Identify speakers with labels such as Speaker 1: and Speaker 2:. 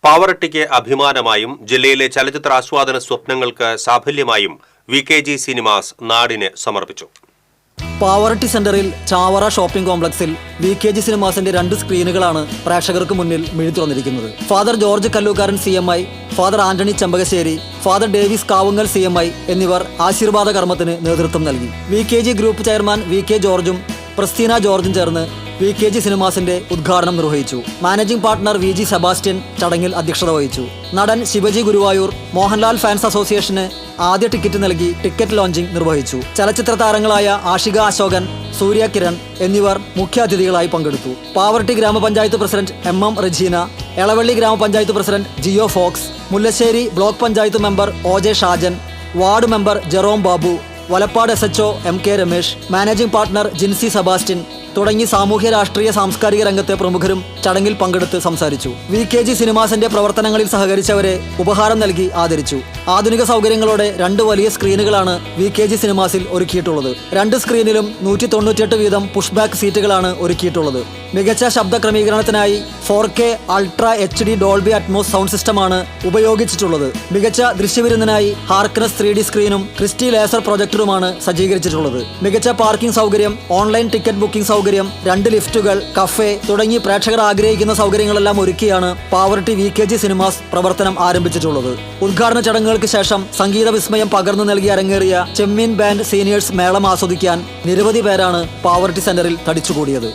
Speaker 1: പാവറട്ടിക്ക് അഭിമാനമായും ജില്ലയിലെ ചലച്ചിത്ര ആസ്വാദന സ്വപ്നങ്ങൾക്ക് സാഫല്യമായും VKG സിനിമാസ് നാടിന് സമർപ്പിച്ചു.
Speaker 2: പാവറട്ടി സെന്ററിൽ ചാവറ ഷോപ്പിംഗ് കോംപ്ലക്സിൽ VKG സിനിമാസിന്റെ 2 സ്ക്രീനുകളാണ് പ്രേക്ഷകർക്ക് മുന്നിൽ മിഴി തുറന്നിരിക്കുന്നത്. Father George Kallookaran CMI, father Antony Chempakassery, father Davis Kavungal CMI എന്നിവർ ആശീർവാദ കർമ്മത്തിന് നേതൃത്വം നൽകി. VKG ഗ്രൂപ്പ് ചെയർമാൻ VK ജോർജും പ്രസ്തീന ജോർജും ചേർന്ന് VKG സിനിമാസിന്റെ ഉദ്ഘാടനം നിർവഹിച്ചു. മാനേജിംഗ് പാർട്ണർ VG സെബാസ്റ്റ്യൻ ചടങ്ങിൽ അധ്യക്ഷത വഹിച്ചു. നടൻ ശിവജി ഗുരുവായൂർ മോഹൻലാൽ ഫാൻസ് അസോസിയേഷന് ആദ്യ ടിക്കറ്റ് നൽകി ടിക്കറ്റ് ലോഞ്ചിംഗ് നിർവഹിച്ചു. ചലച്ചിത്ര താരങ്ങളായ ആഷിക അശോകൻ, സൂര്യ കിരൺ എന്നിവർ മുഖ്യാതിഥികളായി പങ്കെടുത്തു. പാവറട്ടി ഗ്രാമപഞ്ചായത്ത് പ്രസിഡന്റ് MM റജീന, എളവള്ളി ഗ്രാമപഞ്ചായത്ത് president Geo Fox, Mullassery block panchayat member OJ Shajan, ward member Jerome Babu, Valappad SHO MK Ramesh, managing partner Jincy Sebastian തുടങ്ങി സാമൂഹ്യ രാഷ്ട്രീയ സാംസ്കാരിക രംഗത്തെ പ്രമുഖരും ചടങ്ങിൽ പങ്കെടുത്ത് സംസാരിച്ചു. VKG സിനിമാസിന്റെ പ്രവർത്തനങ്ങളിൽ സഹകരിച്ചവരെ ഉപഹാരം നൽകി ആദരിച്ചു. ആധുനിക സൗകര്യങ്ങളോടെ 2 വലിയ സ്ക്രീനുകളാണ് VKG സിനിമാസിൽ ഒരുക്കിയിട്ടുള്ളത്. 2 സ്ക്രീനിലും 198 വീതം പുഷ് ബാക്ക് സീറ്റുകളാണ് ഒരുക്കിയിട്ടുള്ളത്. മികച്ച ശബ്ദ ക്രമീകരണത്തിനായി 4K ultra HD Dolby Atmos sound സിസ്റ്റമാണ് ഉപയോഗിച്ചിട്ടുള്ളത്. മികച്ച ദൃശ്യവിരുന്നിനായി ഹാർക്നസ് 3D സ്ക്രീനും ക്രിസ്റ്റി ലേസർ പ്രൊജക്ടറുമാണ് സജ്ജീകരിച്ചിട്ടുള്ളത്. മികച്ച പാർക്കിംഗ് സൗകര്യം, ഓൺലൈൻ ടിക്കറ്റ് ബുക്കിംഗ് സൗകര്യം, 2 ലിഫ്റ്റുകൾ, കഫേ തുടങ്ങി പ്രേക്ഷകർ ആഗ്രഹിക്കുന്ന സൗകര്യങ്ങളെല്ലാം ഒരുക്കിയാണ് പാവറട്ടി VKG സിനിമാസ് പ്രവർത്തനം ആരംഭിച്ചിട്ടുള്ളത്. ഉദ്ഘാടന ചടങ്ങുകൾക്ക് ശേഷം സംഗീത വിസ്മയം പകർന്നു നൽകി അരങ്ങേറിയ ചെമ്മീൻ ബാൻഡ് സീനിയേഴ്സ് മേളം ആസ്വദിക്കാൻ നിരവധി പേരാണ് പാവറട്ടി സെന്ററിൽ തടിച്ചുകൂടിയത്.